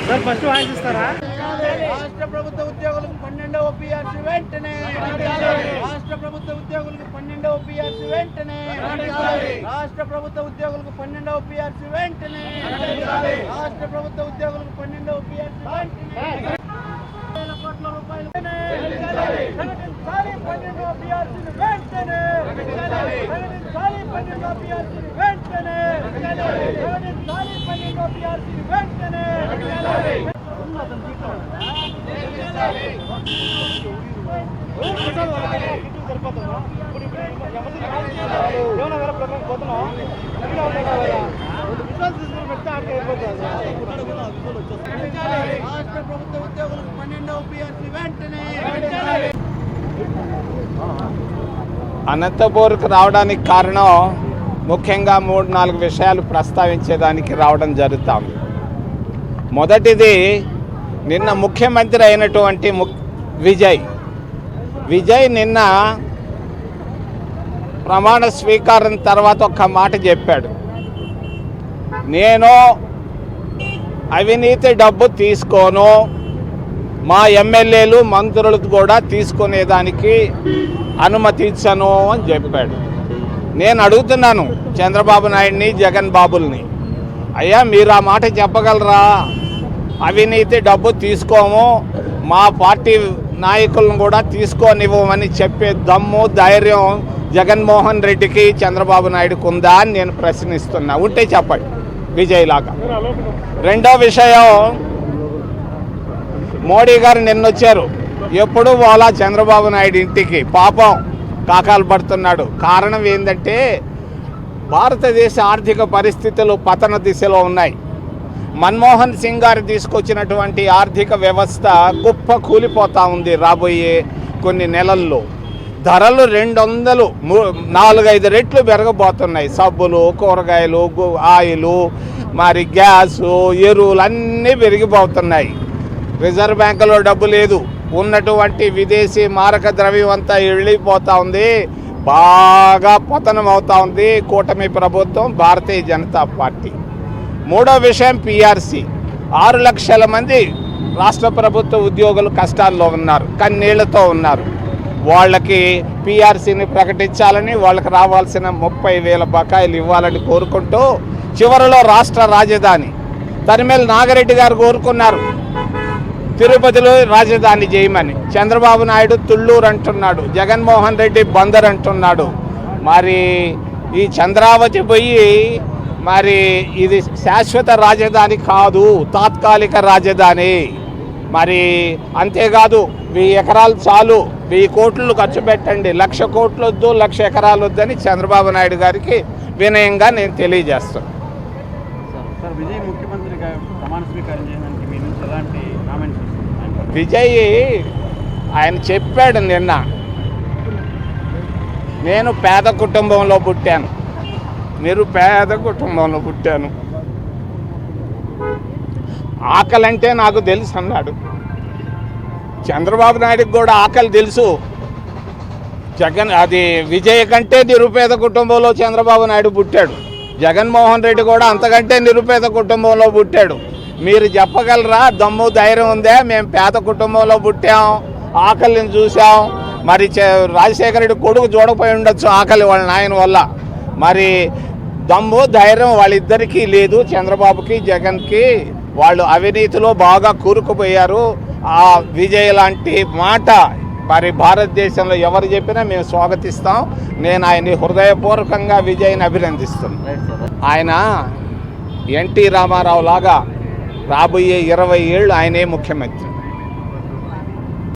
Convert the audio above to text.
Sir first వాయిస్తారా? రాష్ట్ర ప్రభుత్వ ఉద్యోగులకు 12వ పిఆర్సీ వెంటనే, రాష్ట్ర ప్రభుత్వ ఉద్యోగులకు 12వ పిఆర్సీ వెంటనే, రాష్ట్ర ప్రభుత్వ ఉద్యోగులకు 12వ పిఆర్సీ వెంటనే, రాష్ట్ర ప్రభుత్వ ఉద్యోగులకు 12వ పిఆర్సీ వెంటనే, వేల కోట్ల రూపాయలు ప్రకటించాలి 12వ పిఆర్సీని వెంటనే, ప్రకటించాలి 12వ పిఆర్సీని వెంటనే, ప్రకటించాలి 12వ పిఆర్సీని వెంటనే. రాష్ట్ర ప్రభుత్వ ఉద్యోగులకు 12వ పిఆర్సీ వెంటనే. అనంతపూర్కు రావడానికి కారణం ముఖ్యంగా 3-4 విషయాలు ప్రస్తావించేదానికి రావడం జరుగుతుంది. మొదటిది, నిన్న ముఖ్యమంత్రి అయినటువంటి విజయ్ నిన్న ప్రమాణ స్వీకారం తర్వాత ఒక్క మాట చెప్పాడు. నేను అవినీతి డబ్బు తీసుకోను, మా ఎమ్మెల్యేలు మంత్రులకు కూడా తీసుకునేదానికి అనుమతించను అని చెప్పాడు. నేను అడుగుతున్నాను చంద్రబాబు నాయుడిని, జగన్ బాబుల్ని, అయ్యా మీరు ఆ మాట చెప్పగలరా? అవినీతి డబ్బు తీసుకోము, మా పార్టీ నాయకులను కూడా తీసుకోనివ్వమని చెప్పే దమ్ము, ధైర్యం జగన్మోహన్ రెడ్డికి, చంద్రబాబు నాయుడుకి ఉందా అని నేను ప్రశ్నిస్తున్నా. ఉంటే చెప్పండి విజయ్ లాగా. రెండో విషయం, మోడీ గారు నిన్నొచ్చారు, ఎప్పుడు పోలా చంద్రబాబు నాయుడు ఇంటికి, పాపం కాకాలు పడుతున్నాడు. కారణం ఏంటంటే భారతదేశ ఆర్థిక పరిస్థితులు పతన దిశలో ఉన్నాయి. మన్మోహన్ సింగ్ గారు తీసుకొచ్చినటువంటి ఆర్థిక వ్యవస్థ కుప్ప కూలిపోతూ ఉంది. రాబోయే కొన్ని నెలల్లో ధరలు 200-4-5 రెట్లు పెరగబోతున్నాయి. సబ్బులు, కూరగాయలు, ఆయిలు, మరి గ్యాసు, ఎరువులు అన్నీ పెరిగిపోతున్నాయి. రిజర్వ్ బ్యాంకులో డబ్బు లేదు, ఉన్నటువంటి విదేశీ మారక ద్రవ్యం అంతా వెళ్ళిపోతూ ఉంది. బాగా పతనం అవుతూ ఉంది కూటమి ప్రభుత్వం, భారతీయ జనతా పార్టీ. మూడో విషయం పిఆర్సీ. 6 లక్షల మంది రాష్ట్ర ప్రభుత్వ ఉద్యోగులు కష్టాల్లో ఉన్నారు, కన్నీళ్లతో ఉన్నారు. వాళ్ళకి పిఆర్సీని ప్రకటించాలని, వాళ్ళకి రావాల్సిన 30,000 బకాయిలు ఇవ్వాలని కోరుకుంటూ, చివరిలో రాష్ట్ర రాజధాని తరిమేల్ నాగిరెడ్డి గారు కోరుకున్నారు తిరుపతిలో రాజధాని చేయమని. చంద్రబాబు నాయుడు తుళ్ళూరు అంటున్నాడు, జగన్మోహన్ రెడ్డి బందర్ అంటున్నాడు. మరి ఈ చంద్రావతి పోయి మరి ఇది శాశ్వత రాజధాని కాదు, తాత్కాలిక రాజధాని. మరి అంతేకాదు 1000 ఎకరాలు చాలు, 1000 కోట్లు ఖర్చు పెట్టండి, 1,00,000 కోట్లు వద్దు, 1,00,000 ఎకరాలు వద్దని చంద్రబాబు నాయుడు గారికి వినయంగా నేను తెలియజేస్తాను. విజయ్ ఆయన చెప్పాడు నిన్న, నేను పేద కుటుంబంలో పుట్టాను, నిరుపేద కుటుంబంలో పుట్టాను, ఆకలంటే నాకు తెలుసు అన్నాడు. చంద్రబాబు నాయుడుకి కూడా ఆకలి తెలుసు. విజయ్ కంటే నిరుపేద కుటుంబంలో చంద్రబాబు నాయుడు పుట్టాడు. జగన్మోహన్ రెడ్డి కూడా అంతకంటే నిరుపేద కుటుంబంలో పుట్టాడు. మీరు చెప్పగలరా? దమ్ము ధైర్యం ఉందే, మేము పేద కుటుంబంలో పుట్టాం, ఆకలిని చూసాం. మరి రాజశేఖర రెడ్డి కొడుకు చూడపోయి ఉండొచ్చు ఆకలి వాళ్ళ నాయన వల్ల. మరి దమ్ము ధైర్యం వాళ్ళిద్దరికీ లేదు, చంద్రబాబుకి జగన్కి. వాళ్ళు అవినీతిలో బాగా కూరుకుపోయారు. ఆ విజయ్ లాంటి మాట మరి భారతదేశంలో ఎవరు చెప్పినా మేము స్వాగతిస్తాం. నేను ఆయన్ని హృదయపూర్వకంగా విజయ్ని అభినందిస్తున్నాను. ఆయన ఎన్టీ రామారావు లాగా రాబోయే 20 ఏళ్ళు ఆయనే ముఖ్యమంత్రి.